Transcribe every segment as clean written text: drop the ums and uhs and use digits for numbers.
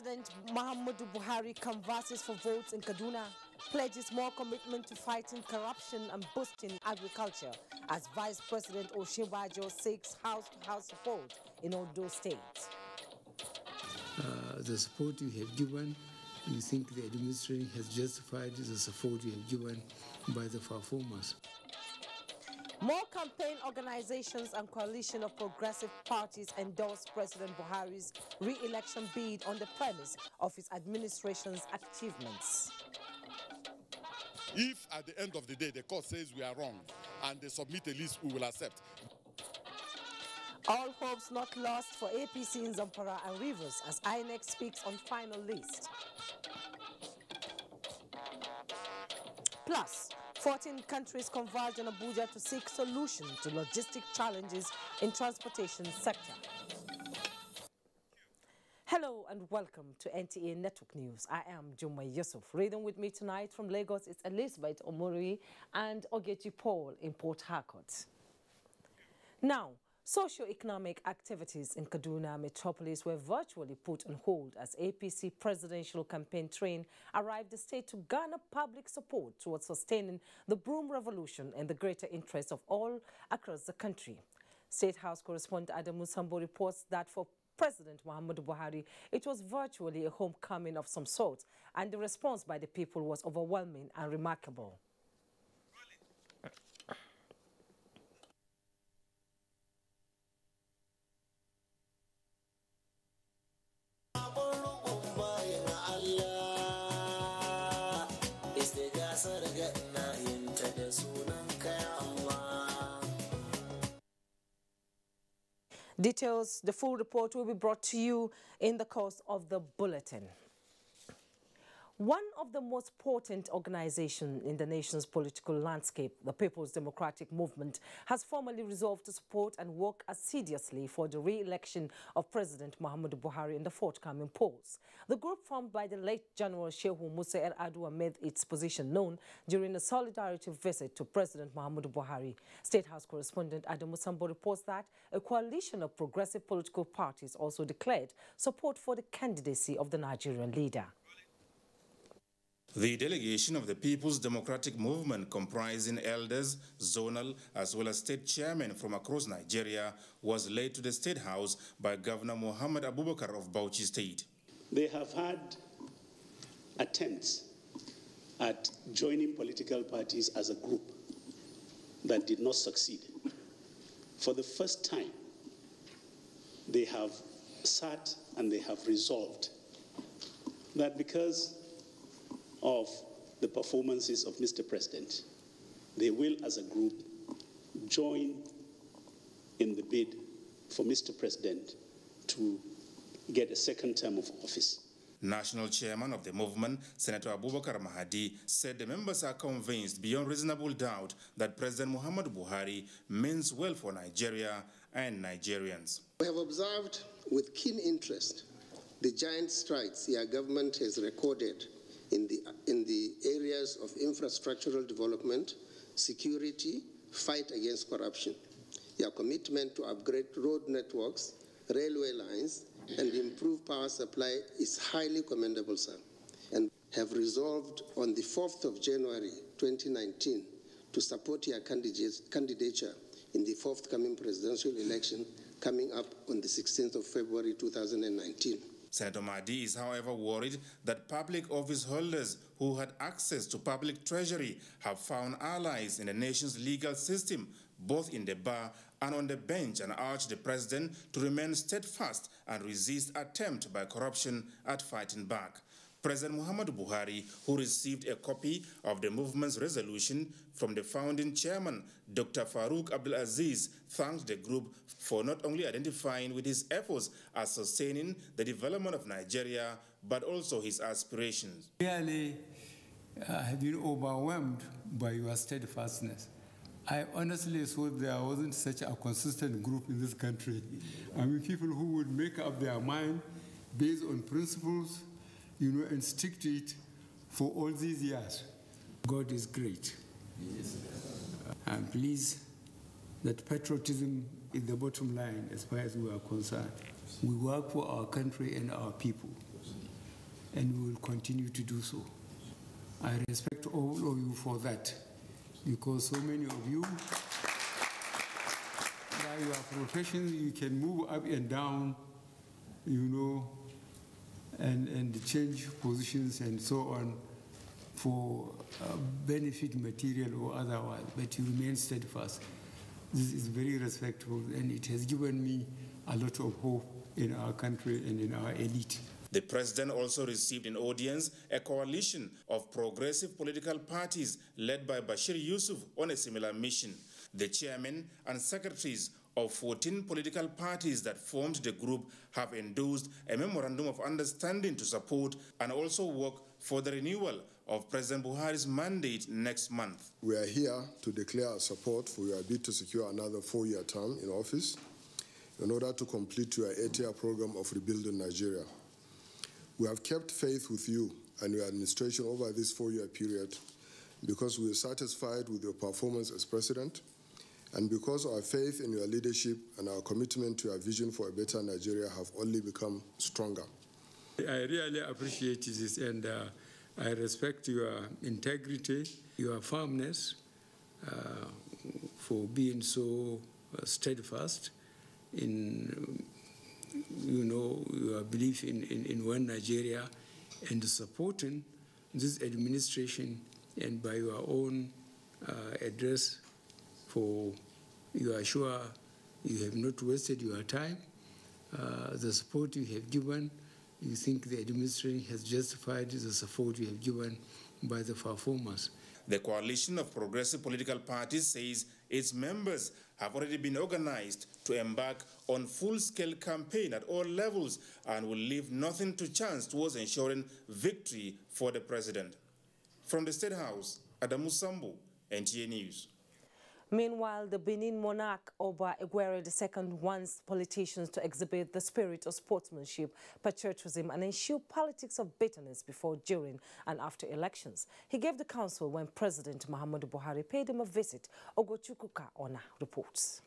President Muhammadu Buhari canvasses for votes in Kaduna, pledges more commitment to fighting corruption and boosting agriculture as Vice President Osinbajo seeks house-to-house support in Ondo State. The support you have given, you think the administration has justified the support you have given by the performers. More campaign organizations and coalition of progressive parties endorsed President Buhari's re-election bid on the premise of his administration's achievements. If at the end of the day the court says we are wrong and they submit a list, we will accept. All hopes not lost for APC in Zamfara and Rivers as INEC speaks on final list. Plus, 14 countries converge in Abuja to seek solution to logistic challenges in transportation sector. Hello and welcome to NTA Network News. I am Jumai Yusuf. Reading with me tonight from Lagos is Elizabeth Omori and Ogechi Paul in Port Harcourt. Now, socio-economic activities in Kaduna metropolis were virtually put on hold as APC presidential campaign train arrived the state to garner public support towards sustaining the broom revolution and the greater interest of all across the country. State House correspondent Adamu Sambo reports that for President Muhammadu Buhari, it was virtually a homecoming of some sort, and the response by the people was overwhelming and remarkable. Details, the full report will be brought to you in the course of the bulletin. One of the most potent organizations in the nation's political landscape, the People's Democratic Movement, has formally resolved to support and work assiduously for the re-election of President Muhammadu Buhari in the forthcoming polls. The group formed by the late General Shehu Musa El-Adu made its position known during a solidarity visit to President Muhammadu Buhari. State House correspondent Adamu Sambo reports that a coalition of progressive political parties also declared support for the candidacy of the Nigerian leader. The delegation of the People's Democratic Movement, comprising elders, zonal, as well as state chairmen from across Nigeria, was led to the State House by Governor Muhammad Abubakar of Bauchi State. They have had attempts at joining political parties as a group that did not succeed. For the first time, they have sat and they have resolved that because of the performances of Mr. President, they will, as a group, join in the bid for Mr. President to get a second term of office. National chairman of the movement, Senator Abubakar Mahdi, said the members are convinced beyond reasonable doubt that President Muhammadu Buhari means well for Nigeria and Nigerians. We have observed with keen interest the giant strides your government has recorded in the areas of infrastructural development, security, fight against corruption. Your commitment to upgrade road networks, railway lines, and improve power supply is highly commendable, sir, and have resolved on the 4th of January 2019 to support your candidature in the forthcoming presidential election coming up on the 16th of February 2019. Senator Mahdi is, however, worried that public office holders who had access to public treasury have found allies in the nation's legal system, both in the bar and on the bench, and urged the president to remain steadfast and resist attempt by corruption at fighting back. President Muhammadu Buhari, who received a copy of the movement's resolution from the founding chairman, Dr. Farouk Abdulaziz, thanked the group for not only identifying with his efforts as sustaining the development of Nigeria, but also his aspirations. Really, I have been overwhelmed by your steadfastness. I honestly thought there wasn't such a consistent group in this country. I mean, people who would make up their mind based on principles, you know, and stick to it for all these years. God is great. Yes. I'm pleased that patriotism is the bottom line as far as we are concerned. We work for our country and our people. and we will continue to do so. I respect all of you for that, because so many of you, by your profession, you can move up and down, you know, and change positions and so on for benefit material or otherwise, but you remain steadfast. This is very respectful, and it has given me a lot of hope in our country and in our elite. The president also received in audience a coalition of progressive political parties led by Bashir Yusuf on a similar mission. The chairman and secretaries of 14 political parties that formed the group have endorsed a memorandum of understanding to support and also work for the renewal of President Buhari's mandate next month. We are here to declare our support for your bid to secure another 4-year term in office in order to complete your 8-year program of rebuilding Nigeria. We have kept faith with you and your administration over this 4-year period because we are satisfied with your performance as president and because our faith in your leadership and our commitment to your vision for a better Nigeria have only become stronger. I really appreciate this, and I respect your integrity, your firmness for being so steadfast in, you know, your belief in one Nigeria and supporting this administration, and by your own address, for you are sure you have not wasted your time. The support you have given, you think the administration has justified the support you have given by the performers. The coalition of progressive political parties says its members have already been organized to embark on full-scale campaign at all levels and will leave nothing to chance towards ensuring victory for the president. From the State House, Adamu Sambu, NTA News. Meanwhile, the Benin monarch Oba Igwere II wants politicians to exhibit the spirit of sportsmanship, patriotism, and ensure politics of bitterness before, during, and after elections. He gave the counsel when President Muhammadu Buhari paid him a visit. Ogochukwuka Ona reports.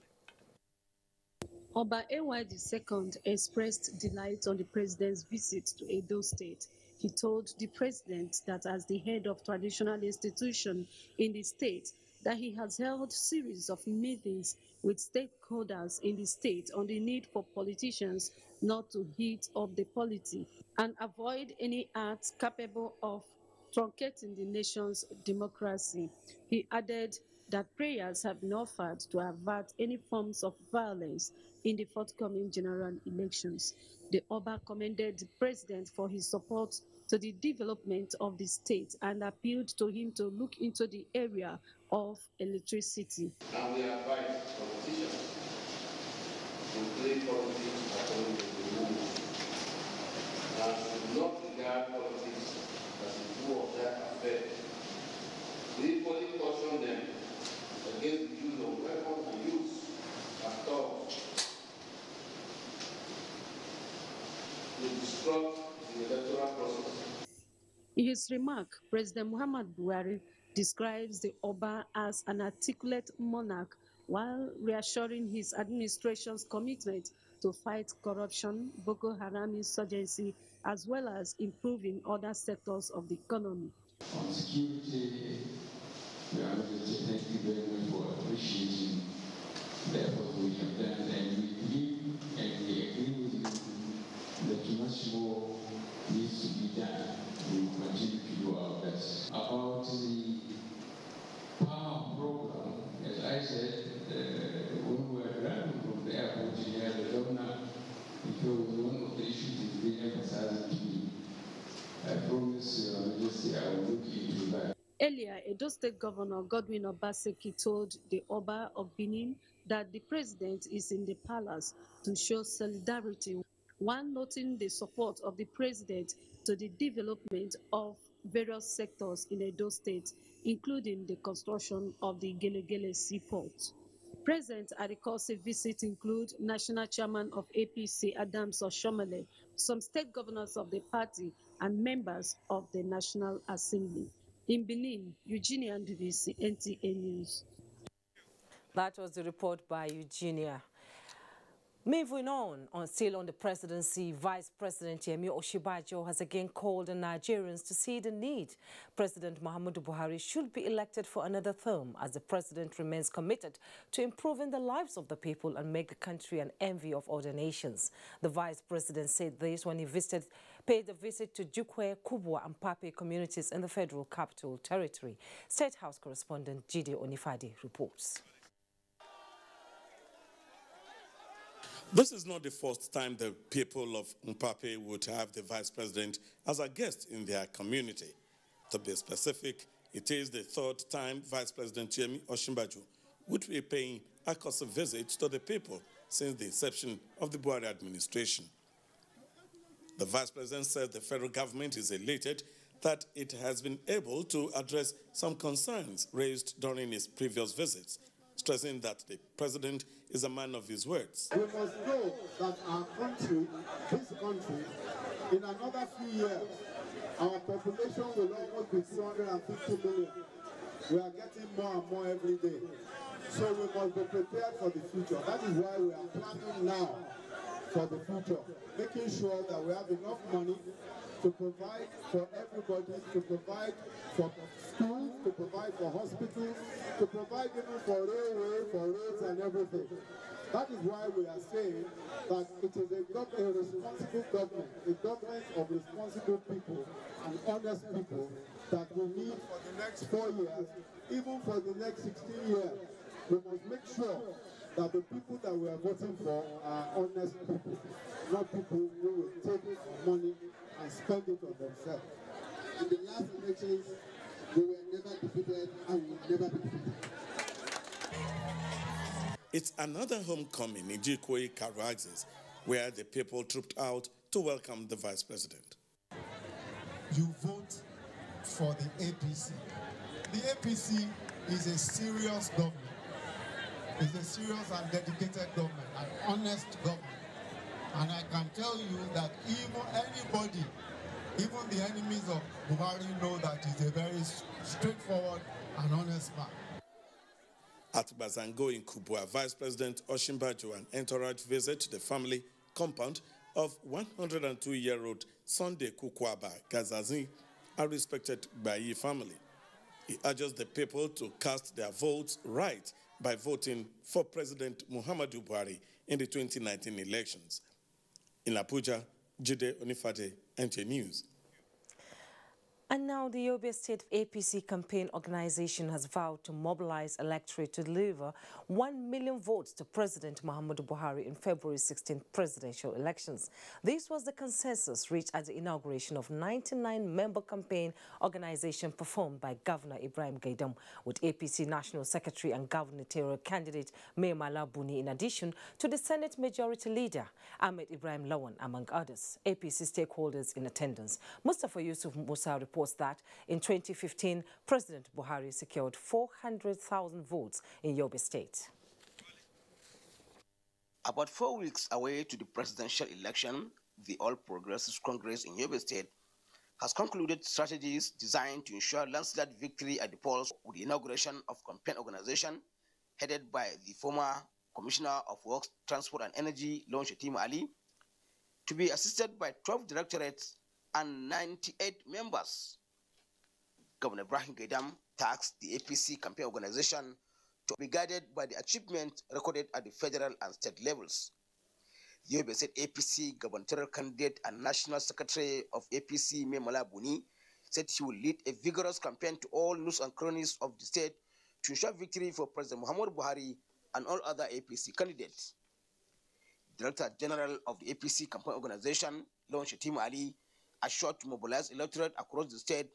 Oba Igwere II expressed delight on the president's visit to Edo State. He told the president that as the head of traditional institution in the state, that he has held series of meetings with stakeholders in the state on the need for politicians not to heat up the polity and avoid any acts capable of truncating the nation's democracy. He added that prayers have been offered to avert any forms of violence in the forthcoming general elections. The Oba commended the president for his support to the development of the state and appealed to him to look into the area of electricity. And we advise politicians to play politics according to the rules and to not regard politics as a tool of their affair. We equally caution them against the use of weapons and use as tools to disrupt the electoral process. In his remark, President Muhammadu Buhari describes the Oba as an articulate monarch while reassuring his administration's commitment to fight corruption, Boko Haram insurgency, as well as improving other sectors of the economy. On security, we are going to thank you very much for appreciating the effort we have done, and we believe and we agree with you that much more needs to be done. We will continue to do our best. About the power program, as I said, when we were running from the airport here, the governor, it was one of the issues that being emphasized to me. I promise Your Majesty I will look into that. Earlier, Edo State Governor Godwin Obaseki told the Oba of Benin that the president is in the palace to show solidarity, while noting the support of the president to the development of various sectors in Edo State, including the construction of the Gelegele Seaport. Present at the course visit include National Chairman of APC Adams Oshomole, some state governors of the party, and members of the National Assembly. In Benin, Eugenia Ndubisi, NTA News. That was the report by Eugenia. Moving on, still on the presidency, Vice President Yemi Osinbajo has again called on Nigerians to see the need President Muhammadu Buhari should be elected for another term, as the president remains committed to improving the lives of the people and make the country an envy of other nations. The vice president said this when he paid a visit to Jukwe, Kubwa and Pape communities in the Federal Capital Territory. State House correspondent Jide Onifade reports. This is not the first time the people of Mpape would have the vice president as a guest in their community. To be specific, it is the third time Vice President Yemi Osinbajo would be paying a course visit to the people since the inception of the Buhari administration. The vice president said the federal government is elated that it has been able to address some concerns raised during his previous visits, stressing that the president is a man of his words. We must know that our country, this country, in another few years, our population will almost be 250 million. We are getting more and more every day. So we must be prepared for the future. That is why we are planning now for the future, making sure that we have enough money to provide for everybody, to provide for schools, to provide for hospitals, to provide even for railway, for roads and everything. That is why we are saying that it is a responsible government, a government of responsible people and honest people that we need for the next 4 years, even for the next 16 years. We must make sure that the people that we are voting for are honest people, not people who will take our money and spend it on themselves. In the last elections, we were never defeated and we will never be defeated. It's another homecoming in Jukwe Karaxes, where the people trooped out to welcome the vice president. You vote for the APC. The APC is a serious government. It's a serious and dedicated government, an honest government. And I can tell you that even anybody, even the enemies of Buhari know that he's a very straightforward and honest man. At Bazango in Kubwa, Vice President Osinbajo and entourage visit the family compound of 102-year-old Sunday Kukwaba Gazazi, a respected Bayi family. He urges the people to cast their votes right by voting for President Muhammadu Buhari in the 2019 elections. In Abuja, Jide Onifade, NTA News. And now the Yobe State APC campaign organization has vowed to mobilize electorate to deliver 1 million votes to President Muhammadu Buhari in February 16th presidential elections. This was the consensus reached at the inauguration of 99-member campaign organization performed by Governor Ibrahim Gaidam, with APC National Secretary and gubernatorial candidate Mai Mala Buni in addition to the Senate Majority Leader Ahmed Ibrahim Lawan, among others. APC stakeholders in attendance. Mustafa Yusuf Musa reports that in 2015, President Buhari secured 400,000 votes in Yobe State. About 4 weeks away to the presidential election, the All Progressives Congress in Yobe State has concluded strategies designed to ensure landslide victory at the polls with the inauguration of campaign organization headed by the former Commissioner of Works, Transport and Energy, Lawan Shatima Ali, to be assisted by 12 directorates and 98 members. Governor Ibrahim Gaidam tasked the APC campaign organization to be guided by the achievement recorded at the federal and state levels. The Yobe State APC gubernatorial candidate and national secretary of APC, Mai Mala Buni, said he will lead a vigorous campaign to all nooks and crannies of the state to ensure victory for President Muhammadu Buhari and all other APC candidates. Director General of the APC campaign organization, Lawan Shatima Ali, assured to mobilize electorate across the state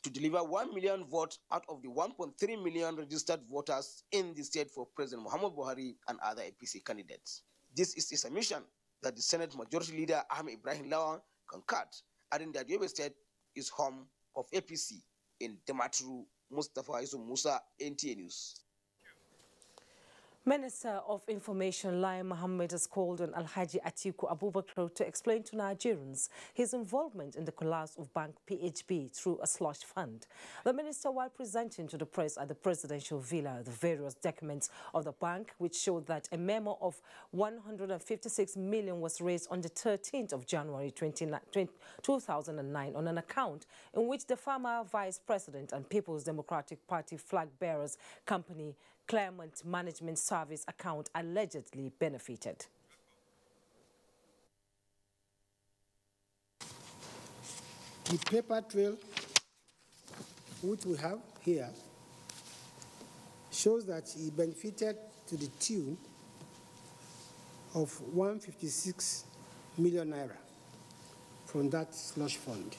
to deliver 1 million votes out of the 1.3 million registered voters in the state for President Muhammadu Buhari and other APC candidates. This is a submission that the Senate Majority Leader Ahmed Ibrahim Lawan concurred, adding that Yobe State is home of APC. In Damaturu, Mustafa Yusuf Musa, NTA News. Minister of Information Lai Mohammed has called on Alhaji Atiku Abubakar to explain to Nigerians his involvement in the collapse of Bank PHB through a slush fund. The minister, while presenting to the press at the presidential villa the various documents of the bank, which showed that a memo of 156 million was raised on the 13th of January 2009 on an account in which the former vice president and People's Democratic Party flag bearers company Claremont Management Service account allegedly benefited. The paper trail, which we have here, shows that he benefited to the tune of 156 million naira from that slush fund.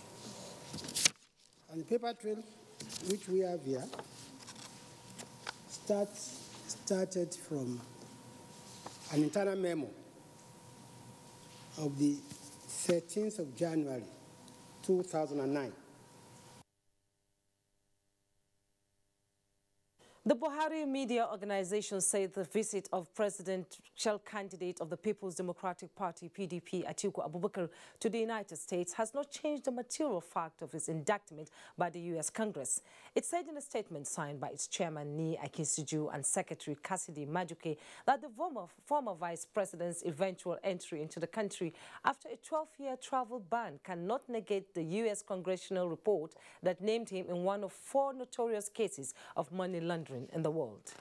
And the paper trail, which we have here, started from an internal memo of the 13th of January 2009. The Buhari Media Organization said the visit of presidential candidate of the People's Democratic Party, PDP, Atiku Abubakar, to the United States has not changed the material fact of his indictment by the U.S. Congress. It said in a statement signed by its chairman, Ni Akinsuju, and Secretary Cassidy Majuke, that the former vice president's eventual entry into the country after a 12-year travel ban cannot negate the U.S. congressional report that named him in one of 4 notorious cases of money laundering in the world.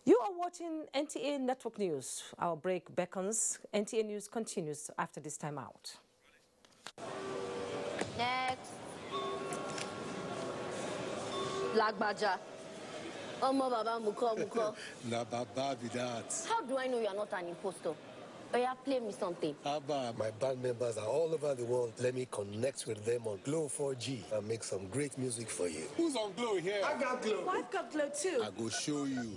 You are watching NTA Network News. Our break beckons. NTA News continues after this time out. Next. Lagbaja. Omo baba muko. Na baba be that. How do I know you are not an impostor? Oh yeah, play me something. Abba, my band members are all over the world. Let me connect with them on Glow 4G and make some great music for you. Who's on Glow here? I got Glow. Well, I've got Glow too. I go show you.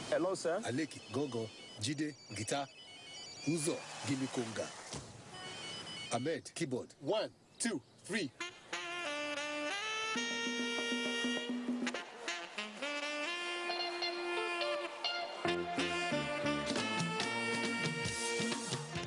Hello, sir. Aleki, Gogo, Jide, guitar. Uzo, gimme conga. Ahmed, keyboard. 1, 2, 3.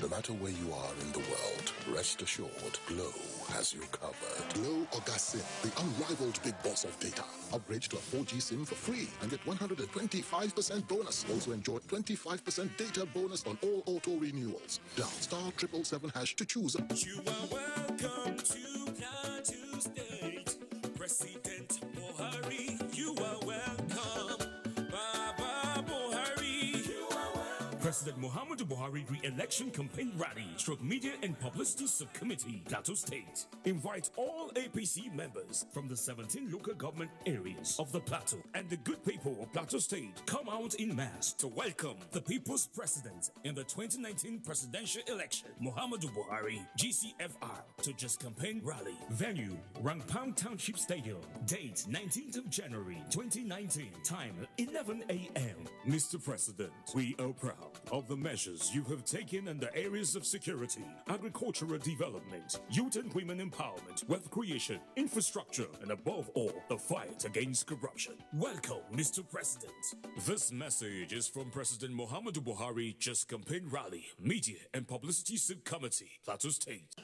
No matter where you are in the world, rest assured, Glow has you covered. Glow Oga SIM, the unrivaled big boss of data. Upgrade to a 4G SIM for free and get 125% bonus. Also enjoy 25% data bonus on all auto renewals. Dial *777# to choose. You are welcome to Plateau State. President Buhari, you are welcome. Baba Buhari, you are welcome. President Muhammadu Buhari re-election campaign rally, media and publicity subcommittee, Plateau State. Invite all APC members from the 17 local government areas of the Plateau and the good people of Plateau State come out in mass to welcome the people's president in the 2019 presidential election, Muhammadu Buhari, GCFR, to just campaign rally. Venue, Rangpang Township Stadium. Date, 19th of January 2019. Time, 11 a.m. Mr. President, we are proud of the measures you have taken in the areas of security, agricultural development, youth and women empowerment, wealth creation, infrastructure, and above all, the fight against corruption. Welcome, Mr. President. This message is from President Muhammadu Buhari, Just Campaign Rally, Media and Publicity Subcommittee, Plateau State.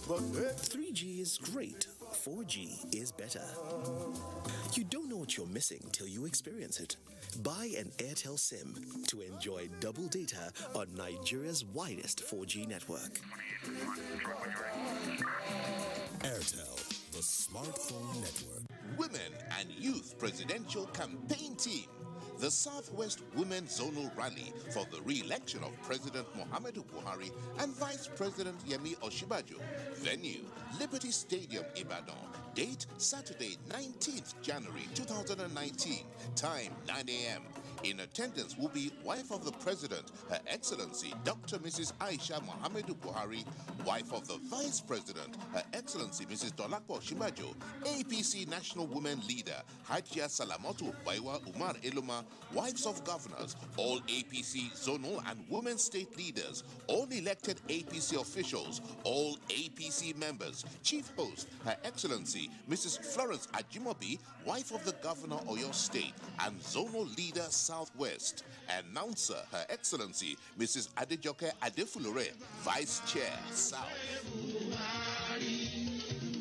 But 3G is great, 4G is better. You don't know what you're missing till you experience it. Buy an Airtel SIM to enjoy double data on Nigeria's widest 4G network. Airtel, the smartphone network. Women and Youth Presidential Campaign Team. the Southwest Women Zonal Rally for the re-election of President Muhammadu Buhari and Vice President Yemi Osinbajo. Venue, Liberty Stadium, Ibadan. Date, Saturday, 19th January 2019. Time, 9 a.m. In attendance will be wife of the President, Her Excellency Dr. Mrs. Aisha Muhammadu Buhari, wife of the Vice President, Her Excellency Mrs. Dolapo Osinbajo, APC National Women Leader, Hajia Salamotu Baiwa Umar Eluma, wives of governors, all APC zonal and women state leaders, all elected APC officials, all APC members, Chief Host, Her Excellency Mrs. Florence Ajimobi, wife of the Governor Oyo State, and zonal leader Southwest. Announcer, Her Excellency Mrs. Adejoke Adefulore, Vice Chair, South.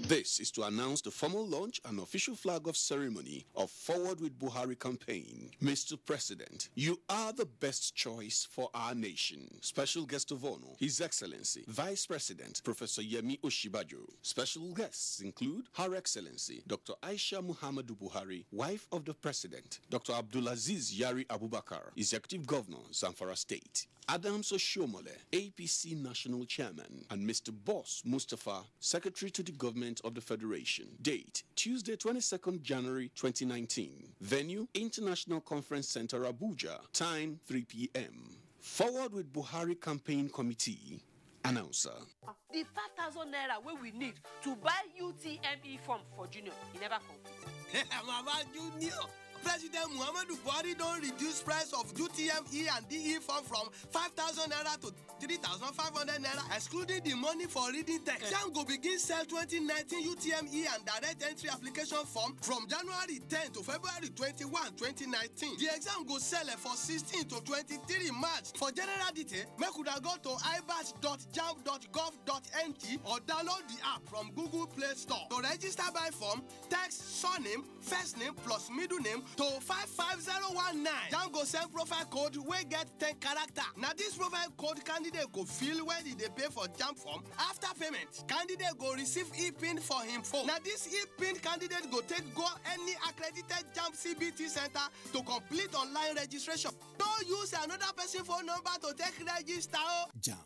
This is to announce the formal launch and official flag off ceremony of Forward with Buhari campaign. Mr. President, you are the best choice for our nation. Special guest of honor, His Excellency Vice President Professor Yemi Osinbajo. Special guests include Her Excellency Dr. Aisha Muhammadu Buhari, wife of the President, Dr. Abdulaziz Yari Abubakar, Executive Governor, Zamfara State, Adams Oshiomole, APC National Chairman, and Mr. Boss Mustafa, Secretary to the Government of the Federation. Date, Tuesday, 22nd January 2019. Venue, International Conference Center, Abuja. Time, 3 p.m. Forward with Buhari Campaign Committee. Announcer. The 5,000 naira where we need to buy UTME form for Junior, he never complete. Mama Junior. President Muhammadu Buhari don't reduce price of UTME and DE form from 5,000 naira to 3,500 naira, excluding the money for reading text. Jam go begin sell 2019 UTME and direct entry application form from January 10 to February 21, 2019. The exam go sell for 16 to 23 March. For general detail, make una go to ibas.jam.gov.ng or download the app from Google Play Store. To register by form, text surname, first name plus middle name to 55019. Jam go send profile code wey get 10 character. Now this profile code candidate go fill when they pay for Jam form. After payment, candidate go receive e-pin for him phone. Now this e-pin candidate go take go any accredited Jam CBT center to complete online registration. Don't use another person phone number to take register. Jam.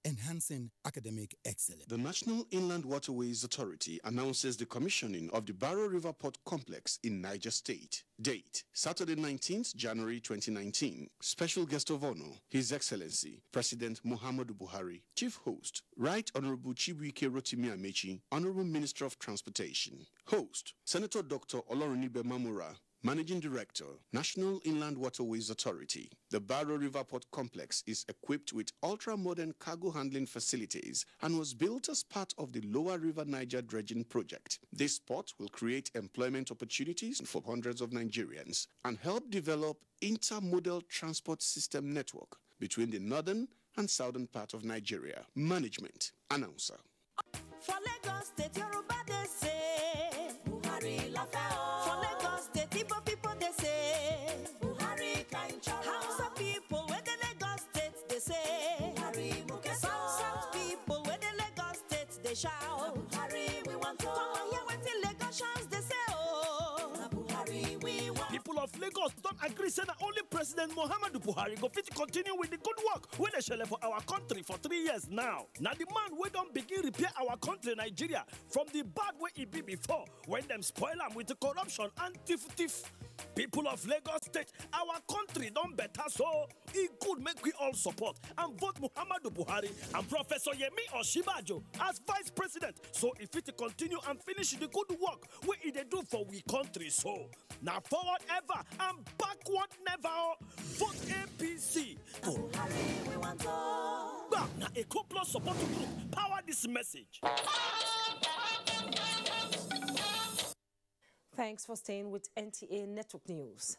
Enhancing academic excellence. The National Inland Waterways Authority announces the commissioning of the Barrow River Port Complex in Niger State. Date, Saturday 19th January 2019. Special guest of honor, His Excellency President Muhammadu Buhari. Chief host, Right Honorable Chibuike Rotimi Amechi, Honorable Minister of Transportation. Host, Senator Dr. Olorunibe Mamura, Managing Director, National Inland Waterways Authority. The Barrow River Port Complex is equipped with ultra-modern cargo handling facilities and was built as part of the Lower River Niger Dredging Project. This port will create employment opportunities for hundreds of Nigerians and help develop intermodal transport system network between the northern and southern part of Nigeria. Management. Announcer. For Lagos State, Yoruba they say, Buhari la fe o. For Lagos State, Igbo people they say, Buhari kainchara. Hausa people where the Lagos State they say, Buhari mukesa. South people where the Lagos State they shout, Buhari we want to. Come on here with the Lagosians they say, oh, Buhari we want. People of Lagos don't agree say that only President Muhammadu Buhari go fit continue with the good work wey dey shele for our country for 3 years now. Now the man wey don begin repair our country Nigeria from the bad way it be before when them spoil am with the corruption and thief. People of Lagos State, our country don't better, so it could make we all support and vote Muhammadu Buhari and Professor Yemi Osinbajo as Vice President, so if it continue and finish the good work what they do for we country. So now forward ever and backward never. Vote APC. Now a co-plus support group power this message. Thanks for staying with NTA Network News.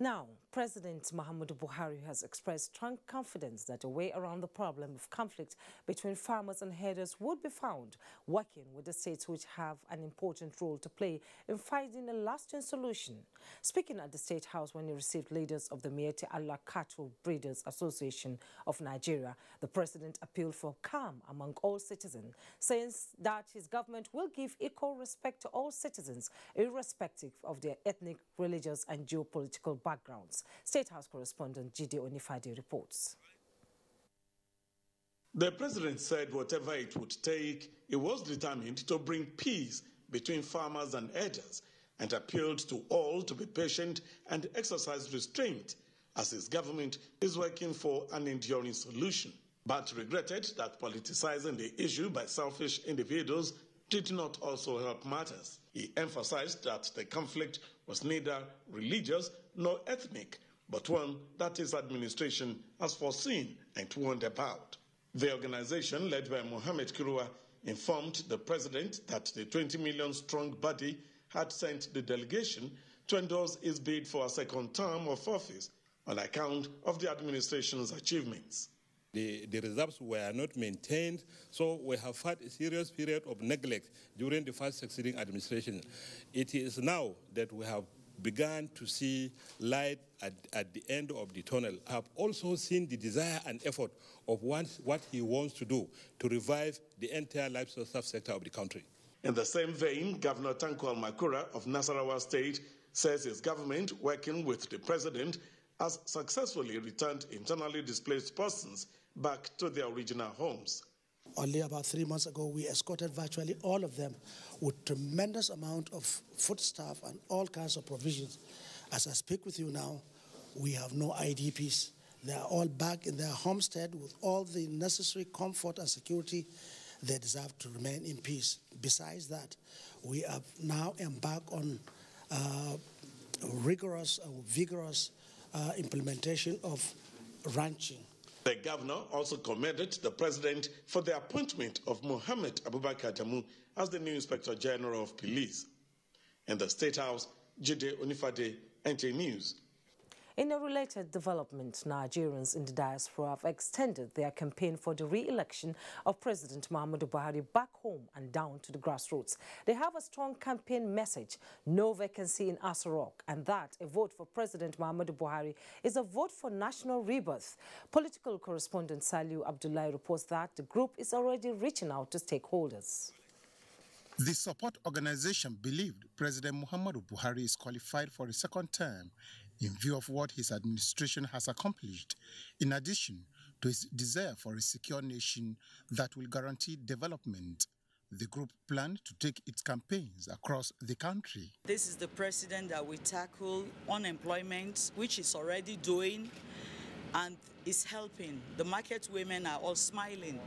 Now, President Muhammadu Buhari has expressed strong confidence that a way around the problem of conflict between farmers and herders would be found, working with the states which have an important role to play in finding a lasting solution. Speaking at the State House when he received leaders of the Miyetti Allah Cattle Breeders Association of Nigeria, the president appealed for calm among all citizens, saying that his government will give equal respect to all citizens, irrespective of their ethnic, religious and geopolitical background. backgrounds. State House correspondent Jide Onifade reports. The president said whatever it would take, he was determined to bring peace between farmers and herders and appealed to all to be patient and exercise restraint as his government is working for an enduring solution, but regretted that politicizing the issue by selfish individuals did not also help matters. He emphasized that the conflict was neither religious nor ethnic, but one that his administration has foreseen and warned about. The organization, led by Mohamed Kirua, informed the president that the 20 million strong body had sent the delegation to endorse his bid for a second term of office on account of the administration's achievements. The reserves were not maintained, so we have had a serious period of neglect during the first succeeding administration. It is now that we have begun to see light at the end of the tunnel. I have also seen the desire and effort of what he wants to do to revive the entire livestock sector of the country. In the same vein, Governor Tanko Almakura of Nasarawa State says his government, working with the president, has successfully returned internally displaced persons back to their original homes. Only about 3 months ago, we escorted virtually all of them with tremendous amount of foodstuff and all kinds of provisions. As I speak with you now, we have no IDPs. They are all back in their homestead with all the necessary comfort and security they deserve to remain in peace. Besides that, we have now embarked on rigorous and vigorous implementation of ranching. The governor also commended the president for the appointment of Mohamed Abubakar Adamu as the new Inspector General of Police. In the State House, Jide Onifade, NTA News. In a related development, Nigerians in the diaspora have extended their campaign for the re-election of President Muhammadu Buhari back home and down to the grassroots. They have a strong campaign message: no vacancy in Aso Rock, and that a vote for President Muhammadu Buhari is a vote for national rebirth. Political correspondent Saliu Abdullahi reports that the group is already reaching out to stakeholders. The support organization believed President Muhammadu Buhari is qualified for a second term in view of what his administration has accomplished, in addition to his desire for a secure nation that will guarantee development. The group planned to take its campaigns across the country. This is the president that will tackle unemployment, which is already doing and is helping. The market women are all smiling.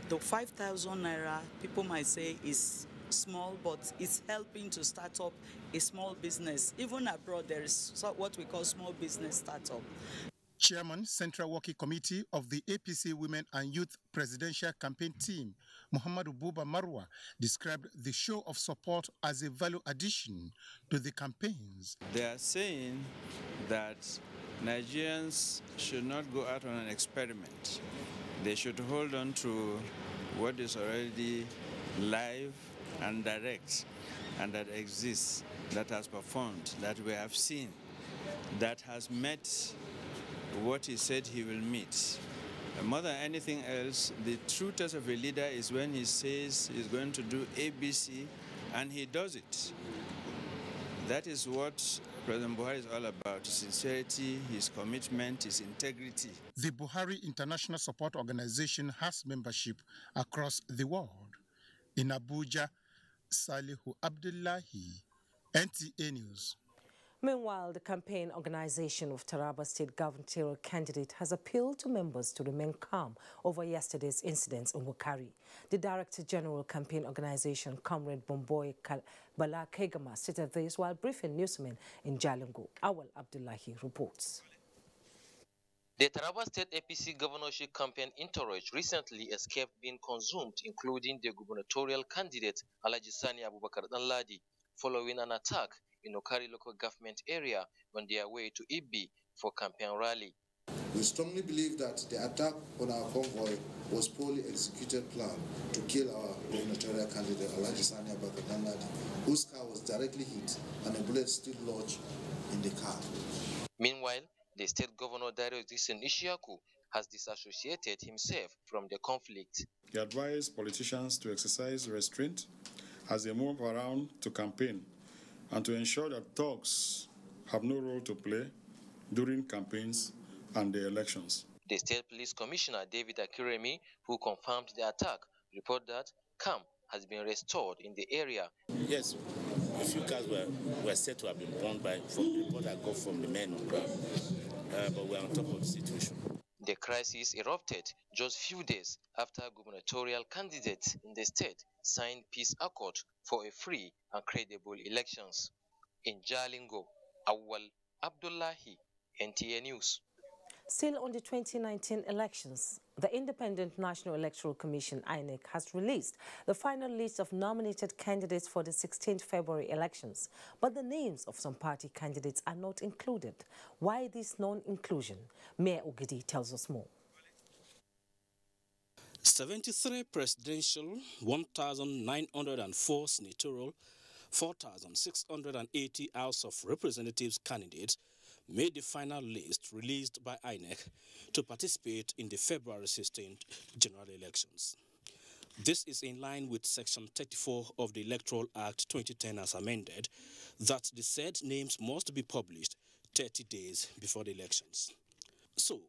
The 5,000 naira, people might say, is small, but it's helping to start up a small business. Even abroad, there is what we call small business startup. Chairman, Central Working Committee of the APC Women and Youth Presidential Campaign Team, Muhammadu Buba Marwa, described the show of support as a value addition to the campaigns. They are saying that Nigerians should not go out on an experiment. They should hold on to what is already live and direct, and that exists, that has performed, that we have seen, that has met what he said he will meet. And more than anything else, the true test of a leader is when he says he's going to do ABC and he does it. That is what President Buhari is all about: his sincerity, his commitment, his integrity. The Buhari International Support Organization has membership across the world. In Abuja, Salihu Abdullahi, NTA News. Meanwhile, the campaign organization of Taraba State gubernatorial candidate has appealed to members to remain calm over yesterday's incidents in Wukari. The Director General Campaign Organization, Comrade Bomboy Bala Kegama, stated this while briefing newsmen in Jalingo. Awal Abdullahi reports. The Taraba State APC governorship campaign entourage recently escaped being consumed, including the gubernatorial candidate Alhaji Sani Abubakar Danladi, following an attack in Okari local government area on their way to Ibi for campaign rally. We strongly believe that the attack on our convoy was poorly executed plan to kill our gubernatorial candidate Alhaji Sani Abubakar Danladi, whose car was directly hit and a bullet still lodged in the car. Meanwhile, the state governor Dario Dixon Ishiaku has disassociated himself from the conflict. He advised politicians to exercise restraint as they move around to campaign and to ensure that thugs have no role to play during campaigns and the elections. The State Police Commissioner, David Akiremi, who confirmed the attack, reported that calm has been restored in the area. Yes, a few cars were said to have been burned from the report I got from the men on ground, but we're on top of the situation. The crisis erupted just few days after gubernatorial candidates in the state signed peace accord for a free and credible elections. In Jalingo, Awal Abdullahi, NTA News. Still on the 2019 elections, the Independent National Electoral Commission, INEC, has released the final list of nominated candidates for the 16th February elections. But the names of some party candidates are not included. Why this non-inclusion? Mayor Ogidi tells us more. 73 presidential, 1,904 senatorial, 4,680 House of Representatives candidates made the final list released by INEC to participate in the February 16th general elections. This is in line with Section 34 of the Electoral Act 2010 as amended, that the said names must be published 30 days before the elections. So,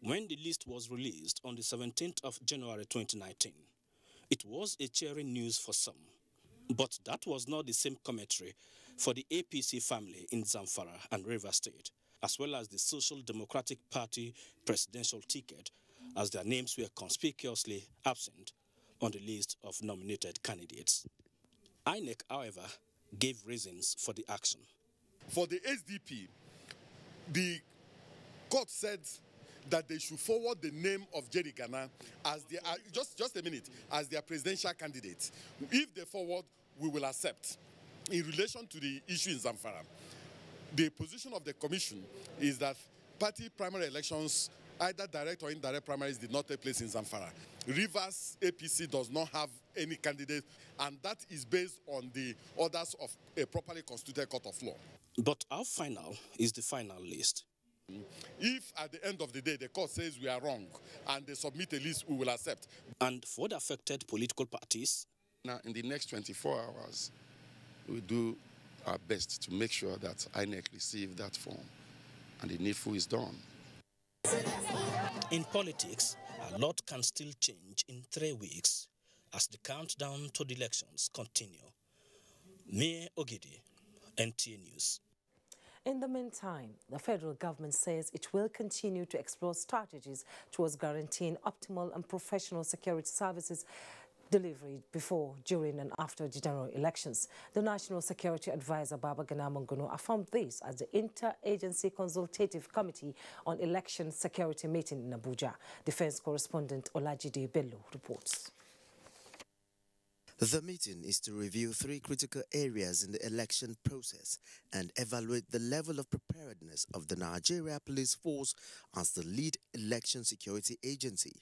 when the list was released on the 17th of January 2019, it was a cheering news for some. But that was not the same commentary for the APC family in Zamfara and Rivers State, as well as the Social Democratic Party presidential ticket, as their names were conspicuously absent on the list of nominated candidates. INEC, however, gave reasons for the action. For the SDP, the court said that they should forward the name of Jerry Ghana as their, just a minute, as their presidential candidate. If they forward, we will accept. In relation to the issue in Zamfara, the position of the commission is that party primary elections, either direct or indirect primaries, did not take place in Zamfara. Rivers APC does not have any candidate, and that is based on the orders of a properly constituted court of law. But how final is the final list? If at the end of the day the court says we are wrong and they submit a list, we will accept. And for the affected political parties? Now, in the next 24 hours, we do our best to make sure that INEC receive that form and the needful is done. In politics, a lot can still change in 3 weeks as the countdown to the elections continue. Mayor Ogidi, NTA News. In the meantime, the federal government says it will continue to explore strategies towards guaranteeing optimal and professional security services delivery before, during and after the general elections. The National Security Advisor Babagana Monguno affirmed this at the Interagency Consultative Committee on Election Security meeting in Abuja. Defense correspondent Olajide Bello reports. The meeting is to review 3 critical areas in the election process and evaluate the level of preparedness of the Nigeria Police Force as the lead election security agency.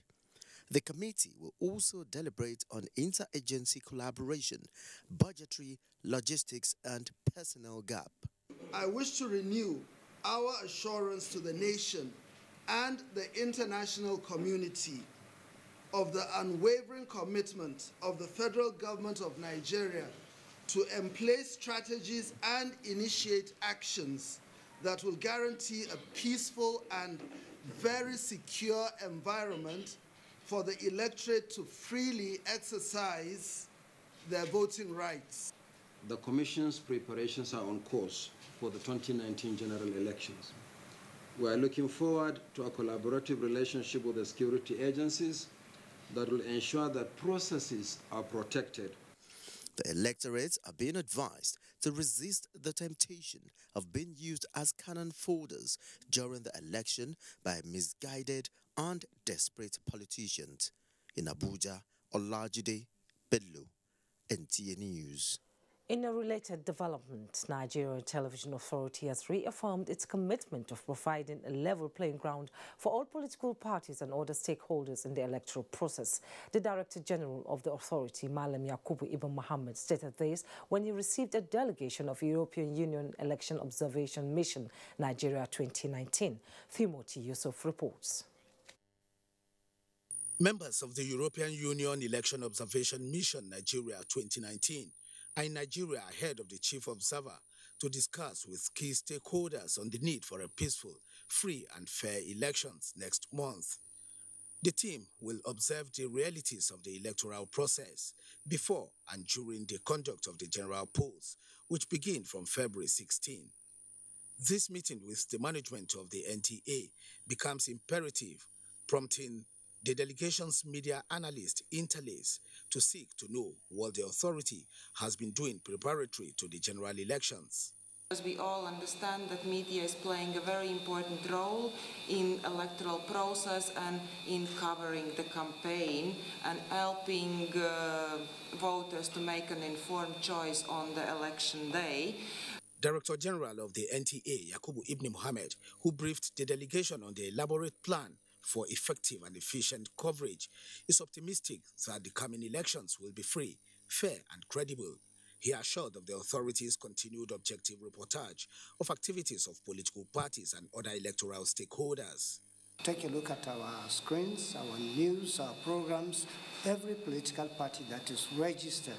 The committee will also deliberate on interagency collaboration, budgetary, logistics, and personnel gap. I wish to renew our assurance to the nation and the international community of the unwavering commitment of the federal government of Nigeria to employ strategies and initiate actions that will guarantee a peaceful and very secure environment for the electorate to freely exercise their voting rights. The Commission's preparations are on course for the 2019 general elections. We are looking forward to a collaborative relationship with the security agencies that will ensure that processes are protected. The electorates are being advised to resist the temptation of being used as cannon foders during the election by misguided and desperate politicians. In Abuja, Olajide Bello, NTA News. In a related development, Nigeria Television Authority has reaffirmed its commitment of providing a level playing ground for all political parties and other stakeholders in the electoral process. The Director General of the authority, Malam Yakubu Ibn Mohammed, stated this when he received a delegation of European Union Election Observation Mission Nigeria 2019. Timothy Yusuf reports. Members of the European Union Election Observation Mission Nigeria 2019 are in Nigeria ahead of the chief observer to discuss with key stakeholders on the need for a peaceful, free and fair elections next month. The team will observe the realities of the electoral process before and during the conduct of the general polls, which begin from February 16. This meeting with the management of the NTA becomes imperative, prompting the delegation's media analyst Interlace to seek to know what the authority has been doing preparatory to the general elections. As we all understand that media is playing a very important role in electoral process and in covering the campaign and helping voters to make an informed choice on the election day. Director General of the NTA, Yakubu Ibn Mohammed, who briefed the delegation on the elaborate plan for effective and efficient coverage, is optimistic that the coming elections will be free, fair and credible. He assured of the authorities' continued objective reportage of activities of political parties and other electoral stakeholders. Take a look at our screens, our news, our programs. Every political party that is registered,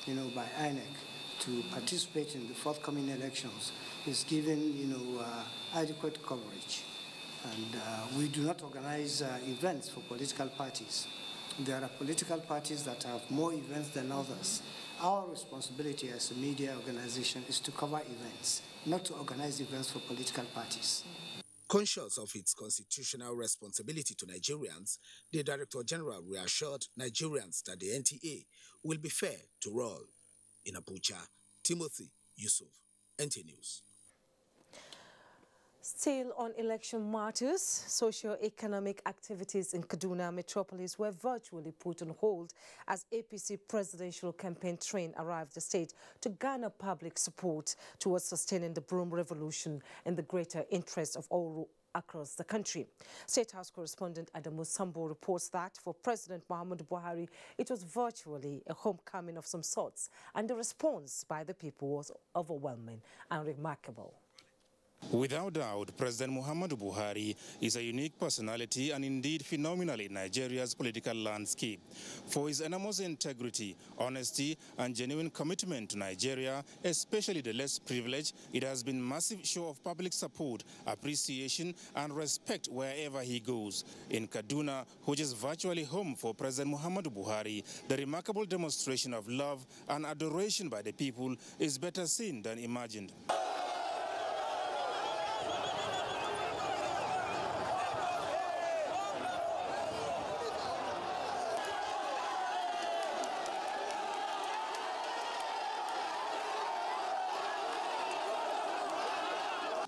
by INEC to participate in the forthcoming elections is given, adequate coverage. And we do not organize events for political parties. There are political parties that have more events than others. Our responsibility as a media organization is to cover events, not to organize events for political parties. Conscious of its constitutional responsibility to Nigerians, the Director General reassured Nigerians that the NTA will be fair to all. In Abuja, Timothy Yusuf, NTA News. Still on election matters, socio-economic activities in Kaduna metropolis were virtually put on hold as APC presidential campaign train arrived the state to garner public support towards sustaining the broom revolution in the greater interest of all across the country. State House correspondent Adamu Sambo reports that for President Muhammadu Buhari, it was virtually a homecoming of some sorts, and the response by the people was overwhelming and remarkable. Without doubt, President Muhammadu Buhari is a unique personality and indeed phenomenal in Nigeria's political landscape. For his enormous integrity, honesty and genuine commitment to Nigeria, especially the less privileged, it has been massive show of public support, appreciation and respect wherever he goes. In Kaduna, which is virtually home for President Muhammadu Buhari, the remarkable demonstration of love and adoration by the people is better seen than imagined.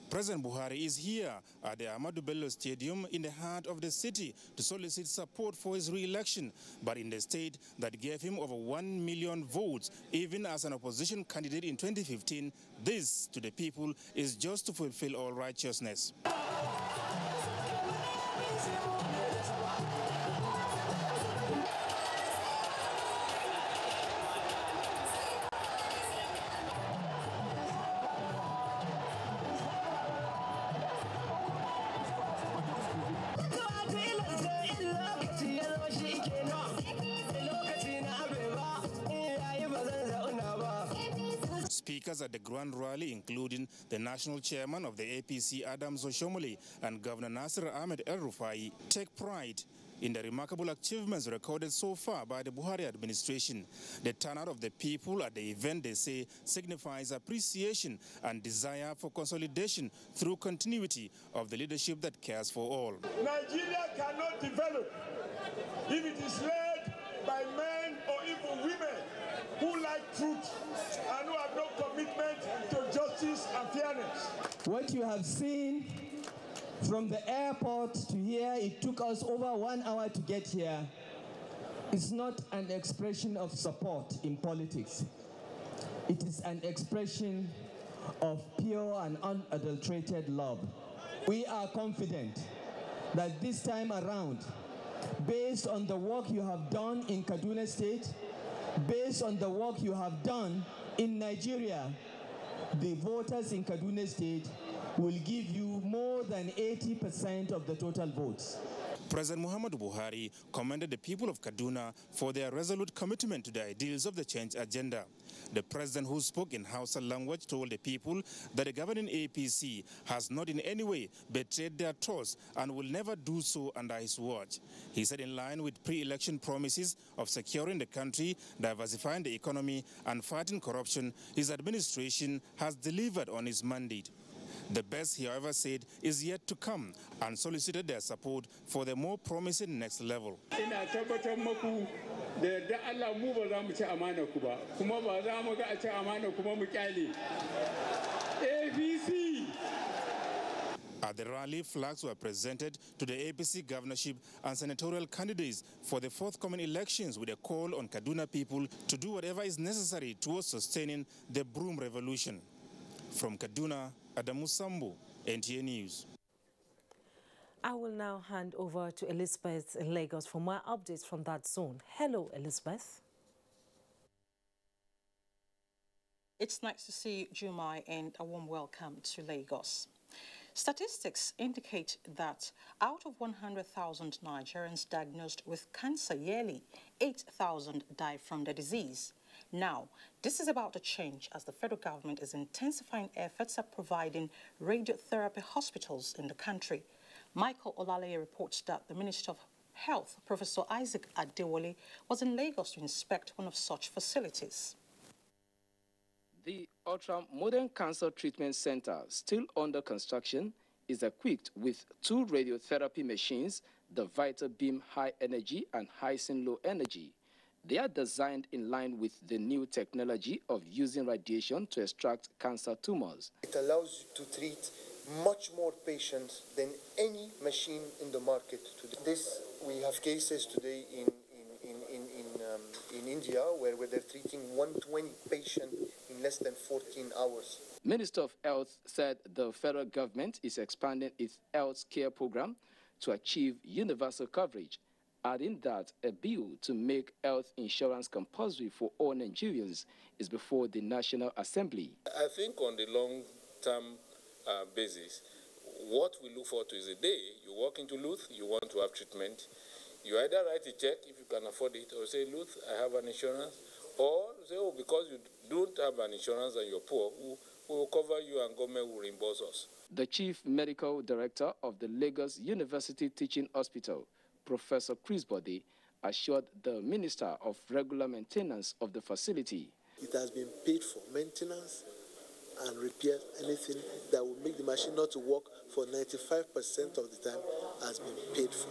President Buhari is here at the Ahmadu Bello Stadium in the heart of the city to solicit support for his re-election, but in the state that gave him over 1 million votes, even as an opposition candidate in 2015, this, to the people, is just to fulfill all righteousness. Speakers at the grand rally, including the national chairman of the APC, Adams Oshomole, and Governor Nasir Ahmed El-Rufai, take pride in the remarkable achievements recorded so far by the Buhari administration. The turnout of the people at the event, they say, signifies appreciation and desire for consolidation through continuity of the leadership that cares for all. Nigeria cannot develop if it is led by men or even women who like truth and who have no commitment to justice and fairness. What you have seen from the airport to here, it took us over 1 hour to get here. It's not an expression of support in politics. It is an expression of pure and unadulterated love. We are confident that this time around, based on the work you have done in Kaduna State, based on the work you have done in Nigeria, the voters in Kaduna State will give you more than 80% of the total votes. President Muhammadu Buhari commended the people of Kaduna for their resolute commitment to the ideals of the change agenda. The president, who spoke in Hausa language, told the people that the governing APC has not in any way betrayed their trust and will never do so under his watch. He said in line with pre-election promises of securing the country, diversifying the economy and fighting corruption, his administration has delivered on his mandate. The best, he however said, is yet to come and solicited their support for the more promising next level. At the rally, flags were presented to the APC governorship and senatorial candidates for the forthcoming elections with a call on Kaduna people to do whatever is necessary towards sustaining the Broom Revolution. From Kaduna, Adamu Sambu, NTA News. I will now hand over to Elizabeth in Lagos for more updates from that zone. Hello, Elizabeth. It's nice to see you, Jumai, and a warm welcome to Lagos. Statistics indicate that out of 100,000 Nigerians diagnosed with cancer yearly, 8,000 die from the disease. Now, this is about to change as the federal government is intensifying efforts at providing radiotherapy hospitals in the country. Michael Olaleye reports that the Minister of Health, Professor Isaac Adewale, was in Lagos to inspect one of such facilities. The ultra-modern cancer treatment center, still under construction, is equipped with 2 radiotherapy machines, the Vital Beam High Energy and Hysin Low Energy. They are designed in line with the new technology of using radiation to extract cancer tumors. It allows you to treat much more patients than any machine in the market today. We have cases today in India where they're treating 120 patients in less than 14 hours. Minister of Health said the federal government is expanding its health care program to achieve universal coverage, adding that a bill to make health insurance compulsory for all Nigerians is before the National Assembly. I think on the long-term basis, what we look forward to is the day you walk into Luth, you want to have treatment, you either write a check if you can afford it, or say, Luth, I have an insurance, or say, oh, because you don't have an insurance and you're poor, we will cover you and government will reimburse us. The Chief Medical Director of the Lagos University Teaching Hospital, Professor Chris Bode, assured the Minister of regular maintenance of the facility. It has been paid for maintenance and repair. Anything that will make the machine not to work for 95% of the time has been paid for.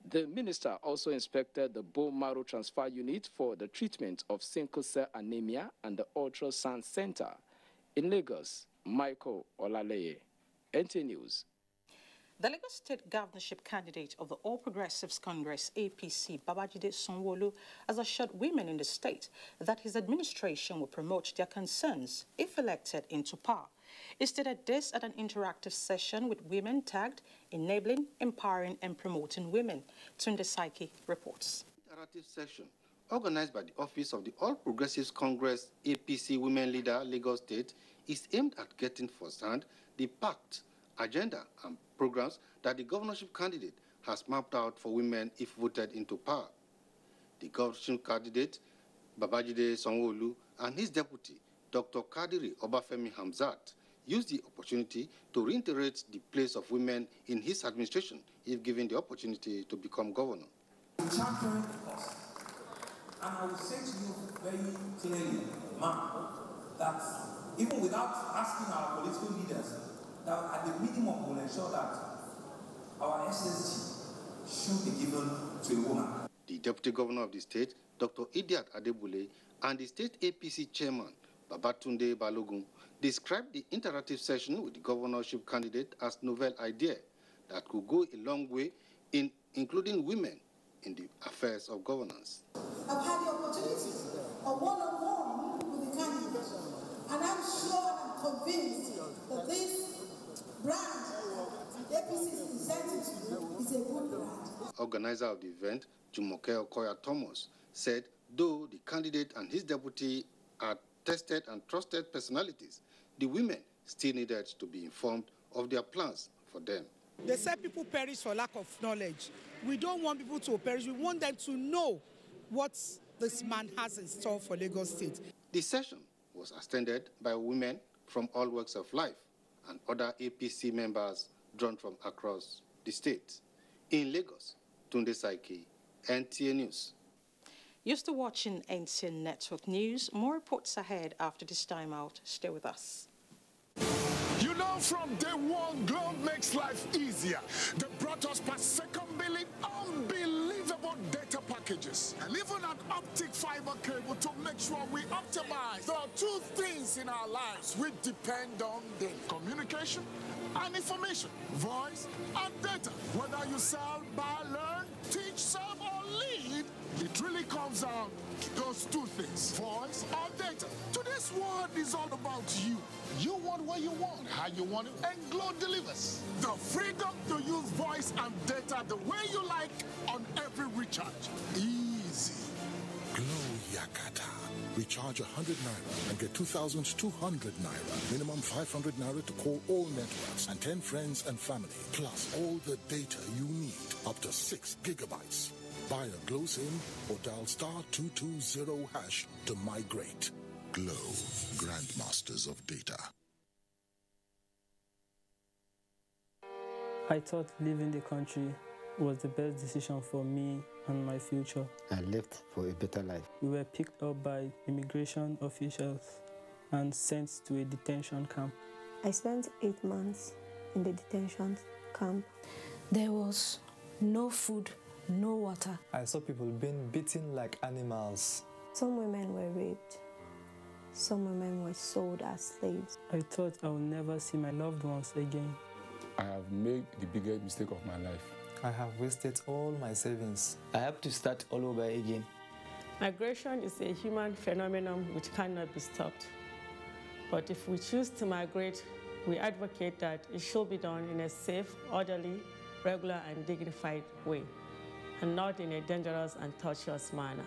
The minister also inspected the bone marrow transfer unit for the treatment of sickle cell anemia and the ultrasound center. In Lagos, Michael Olaleye, NTA News. The Lagos State governorship candidate of the All Progressives Congress, APC, Babajide Sanwo-Olu, has assured women in the state that his administration will promote their concerns if elected into power. He stated this at an interactive session with women tagged Enabling, Empowering and Promoting Women. Tunde Saiki reports. Interactive session organized by the Office of the All Progressives Congress, APC Women Leader, Lagos State, is aimed at getting firsthand the pact, agenda and programs that the governorship candidate has mapped out for women if voted into power. The governorship candidate, Babajide Sanwo-Olu, and his deputy, Dr. Kadiri Obafemi Hamzat, used the opportunity to reiterate the place of women in his administration if given the opportunity to become governor. Championing the cause. And I will say to you very clearly, ma'am, that even without asking our political leaders, that at the minimum we'll ensure that our SSG should be given to a woman. The deputy governor of the state, Dr. Idiat Adebule, and the state APC chairman, Babatunde Balogun, described the interactive session with the governorship candidate as a novel idea that could go a long way in including women in the affairs of governance. I've had the opportunity of one-on-one with the candidate, and I'm sure and I'm convinced that this brand the APC is presenting to you is a good brand. Organizer of the event, Jumoke Okoya Thomas, said though the candidate and his deputy are tested and trusted personalities, the women still needed to be informed of their plans for them. They say people perish for lack of knowledge. We don't want people to perish. We want them to know what this man has in store for Lagos State. The session was attended by women from all walks of life and other APC members drawn from across the state. In Lagos, Tunde Saiki, NTA News. You're still watching NTA Network News. More reports ahead after this time out. Stay with us. You know, from day one, Globe makes life easier. They brought us per second billing, unbelievable data packages, and even an optic fiber cable to make sure we optimize. There are two things in our lives we depend on: the communication and information, voice and data. Whether you sell, buy, learn, teach, serve, or lead, it really comes down to those two things: voice or data. Today's world is all about you. You want what you want, how you want it, and Glow delivers. The freedom to use voice and data the way you like on every recharge. Easy. Glow Yakata. Recharge 100 Naira and get 2,200 Naira. Minimum 500 Naira to call all networks and 10 friends and family. Plus all the data you need. Up to 6 gigabytes. Buy a Glow SIM or dial *220# to migrate. Glow, Grandmasters of Data. I thought leaving the country was the best decision for me and my future. I left for a better life. We were picked up by immigration officials and sent to a detention camp. I spent 8 months in the detention camp. There was no food, no water. I saw people being beaten like animals. Some women were raped. Some women were sold as slaves. I thought I would never see my loved ones again. I have made the biggest mistake of my life. I have wasted all my savings. I have to start all over again. Migration is a human phenomenon which cannot be stopped. But if we choose to migrate, we advocate that it should be done in a safe, orderly, regular, and dignified way, and not in a dangerous and tortuous manner.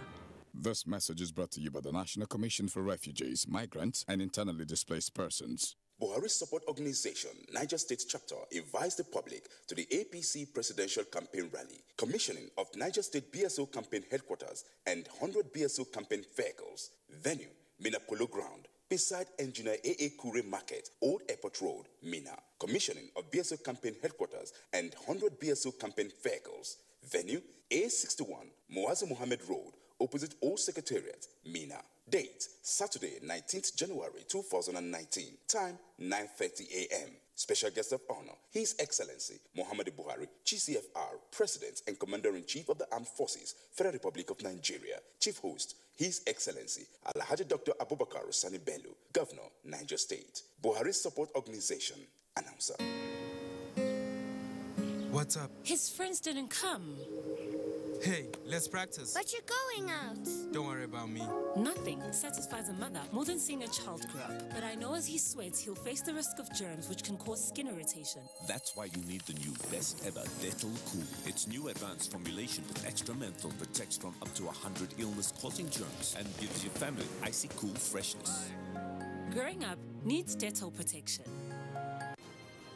This message is brought to you by the National Commission for Refugees, Migrants, and Internally Displaced Persons. Buhari Support Organization, Niger State Chapter, invites the public to the APC Presidential Campaign Rally, commissioning of Niger State BSO Campaign Headquarters and 100 BSO Campaign Vehicles. Venue, Mina Polo Ground, beside Engineer A.A. Kure Market, Old Airport Road, Mina. Commissioning of BSO Campaign Headquarters and 100 BSO Campaign Vehicles. Venue, A61, Muazu Mohammed Road, opposite Old Secretariat, Mina. Date, Saturday, 19th January 2019. Time, 9:30 a.m. Special guest of honor, His Excellency Muhammadu Buhari, GCFR, President and Commander-in-Chief of the Armed Forces, Federal Republic of Nigeria. Chief host, His Excellency Alhaji Dr. Abubakar Sani Bello, Governor, Niger State. Buhari Support Organization. Announcer. What's up? His friends didn't come. Hey, let's practice. But you're going out. Don't worry about me. Nothing satisfies a mother more than seeing a child grow up. But I know as he sweats, he'll face the risk of germs which can cause skin irritation. That's why you need the new best ever Dettol Cool. Its new advanced formulation with extra menthol protects from up to 100 illness-causing germs and gives your family icy cool freshness. Growing up needs Dettol protection.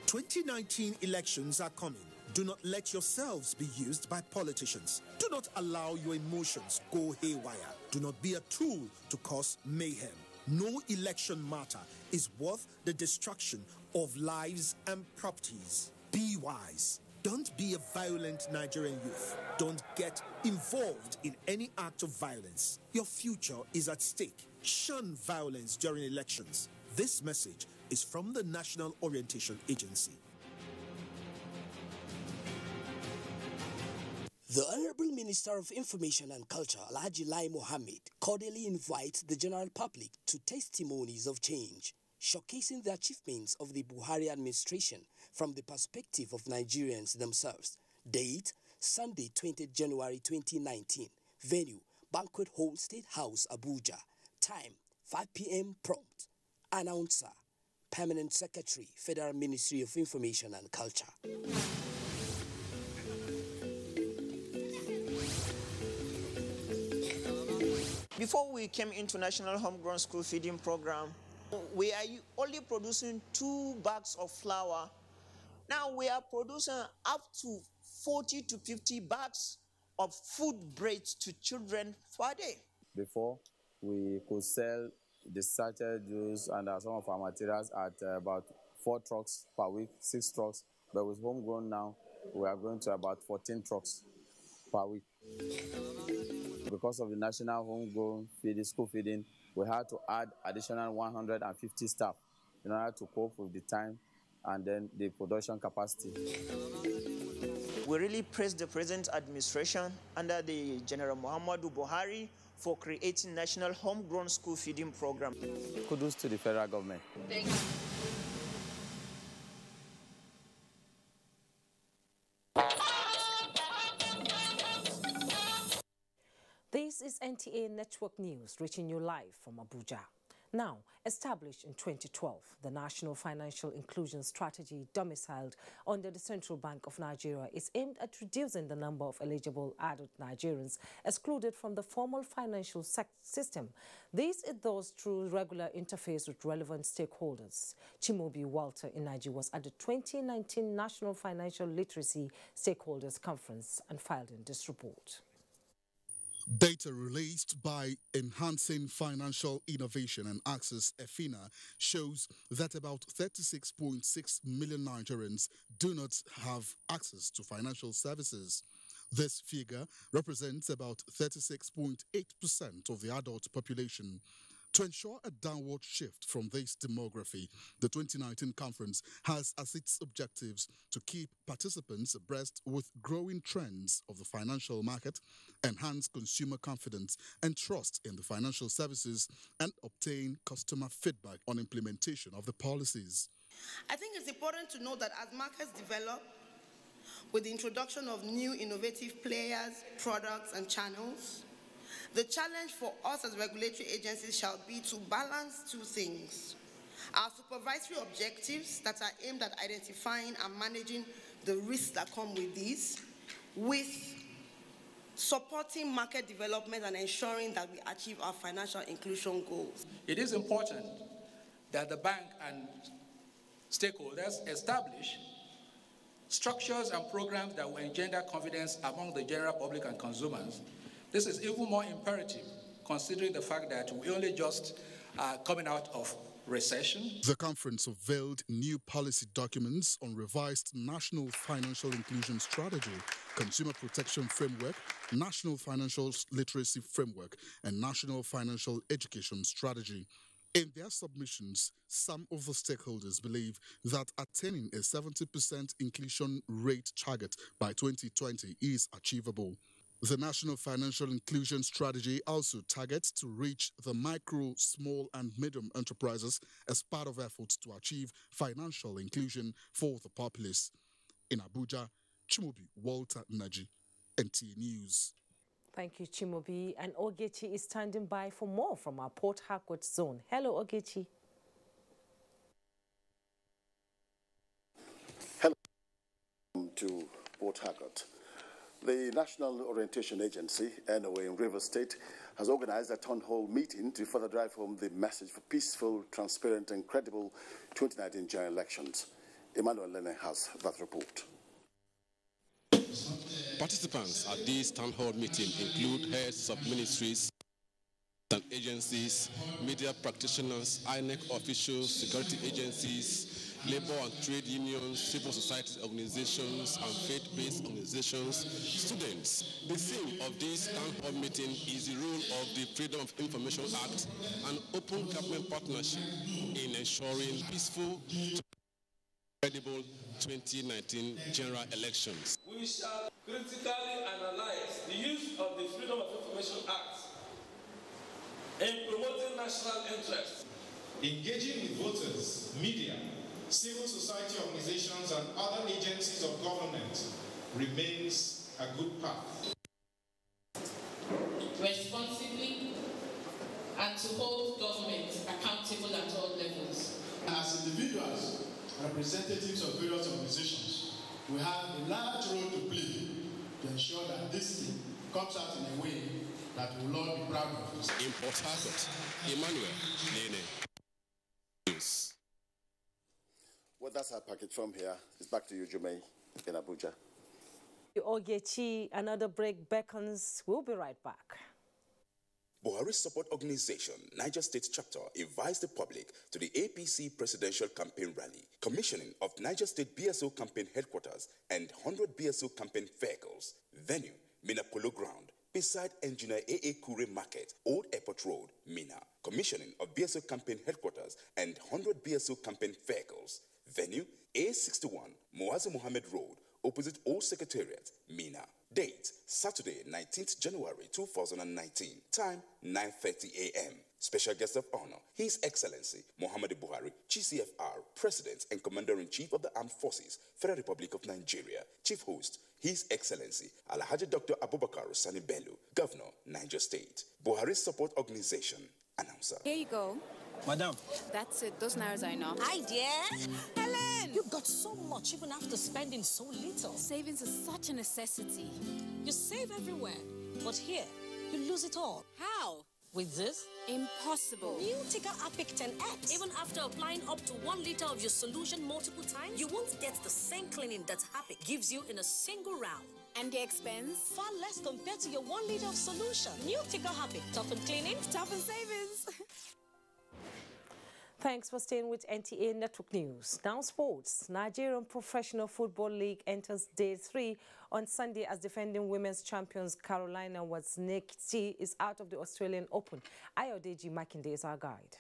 2019 elections are coming. Do not let yourselves be used by politicians. Do not allow your emotions go haywire. Do not be a tool to cause mayhem. No election matter is worth the destruction of lives and properties. Be wise. Don't be a violent Nigerian youth. Don't get involved in any act of violence. Your future is at stake. Shun violence during elections. This message is from the National Orientation Agency. The Honorable Minister of Information and Culture, Alhaji Lai Mohammed, cordially invites the general public to testimonies of change, showcasing the achievements of the Buhari administration from the perspective of Nigerians themselves. Date, Sunday, 20th January 2019. Venue, Banquet Hall, State House, Abuja. Time, 5 p.m. prompt. Announcer, Permanent Secretary, Federal Ministry of Information and Culture. Before we came into National Homegrown School Feeding Program, we are only producing 2 bags of flour Now we are producing up to 40 to 50 bags of food breaks to children per day. Before, we could sell the sachet juice and some of our materials at about 4 trucks per week, 6 trucks. But with homegrown now, we are going to about 14 trucks per week. Because of the national homegrown feeding, school feeding, we had to add additional 150 staff in order to cope with the time and then the production capacity. We really praise the present administration under the General Muhammadu Buhari for creating national homegrown school feeding program. Kudos to the federal government. Thank you. This is NTA Network News, reaching you live from Abuja. Now, established in 2012, the National Financial Inclusion Strategy, domiciled under the Central Bank of Nigeria, is aimed at reducing the number of eligible adult Nigerians excluded from the formal financial system. This is thus through regular interface with relevant stakeholders. Chimobi Walter Inaji was at the 2019 National Financial Literacy Stakeholders Conference and filed in this report. Data released by Enhancing Financial Innovation and Access, EFINA, shows that about 36.6 million Nigerians do not have access to financial services. This figure represents about 36.8% of the adult population. To ensure a downward shift from this demography, the 2019 conference has as its objectives to keep participants abreast with growing trends of the financial market, enhance consumer confidence and trust in the financial services, and obtain customer feedback on implementation of the policies. I think it's important to note that as markets develop, with the introduction of new innovative players, products, and channels, the challenge for us as regulatory agencies shall be to balance two things: our supervisory objectives that are aimed at identifying and managing the risks that come with these, with supporting market development and ensuring that we achieve our financial inclusion goals. It is important that the bank and stakeholders establish structures and programs that will engender confidence among the general public and consumers. This is even more imperative considering the fact that we only just are coming out of recession. The conference unveiled new policy documents on revised National Financial Inclusion Strategy, Consumer Protection Framework, National Financial Literacy Framework, and National Financial Education Strategy. In their submissions, some of the stakeholders believe that attaining a 70% inclusion rate target by 2020 is achievable. The National Financial Inclusion Strategy also targets to reach the micro, small and medium enterprises as part of efforts to achieve financial inclusion for the populace. In Abuja, Chimobi Walter Naji, NTA News. Thank you, Chimobi. And Ogechi is standing by for more from our Port Harcourt zone. Hello, Ogechi. Hello to Port Harcourt. The National Orientation Agency, NOA, in Rivers State, has organized a town hall meeting to further drive home the message for peaceful, transparent and credible 2019 general elections. Emmanuel Lene has that report. Participants at this town hall meeting include heads of ministries and agencies, media practitioners, INEC officials, security agencies, labor and trade unions, civil society organizations, and faith-based organizations, students. The theme of this town hall meeting is the role of the Freedom of Information Act and open government partnership in ensuring peaceful, credible 2019 general elections. We shall critically analyze the use of the Freedom of Information Act in promoting national interests. Engaging with voters, media, civil society organizations and other agencies of government remains a good path. Responsibly and to hold government accountable at all levels. As individuals, representatives of various organizations, we have a large role to play to ensure that this thing comes out in a way that we will all be proud of. In Port Harcourt, Emmanuel Lene. News. that's our package from here. It's back to you, Jume, in Abuja. Ogechi, another break beckons. We'll be right back. Buhari Support Organization, Niger State Chapter, invites the public to the APC Presidential Campaign Rally, commissioning of Niger State BSO Campaign Headquarters and 100 BSO Campaign Vehicles. Venue, Mina Polo Ground, beside Engineer A.A. Kure Market, Old Airport Road, Mina. Commissioning of BSO Campaign Headquarters and 100 BSO Campaign Vehicles. Venue, A61, Muazu Mohammed Road, opposite Old Secretariat, Mina. Date, Saturday, 19th January 2019. Time, 9:30 a.m. Special guest of honor, His Excellency Muhammadu Buhari, GCFR, President and Commander-in-Chief of the Armed Forces, Federal Republic of Nigeria. Chief host, His Excellency Alhaji Dr. Abubakar Sani Bello, Governor, Niger State. Buhari Support Organization, announcer. Here you go. Madam. That's it. Those naira are enough. Hi, dear. Helen! You got so much even after spending so little. Savings is such a necessity. You save everywhere, but here, you lose it all. How? With this? Impossible. New Tika Apic 10X. Even after applying up to 1 liter of your solution multiple times, you won't get the same cleaning that Hapic gives you in a single round. And the expense? Far less compared to your 1 liter of solution. New Tika Hapic. Tough in cleaning, tough in savings. Thanks for staying with NTA Network News. Now sports. Nigerian Professional Football League enters day 3 on Sunday as defending women's champions Carolina Wozniacki is out of the Australian Open. Ayodeji Makinde is our guide.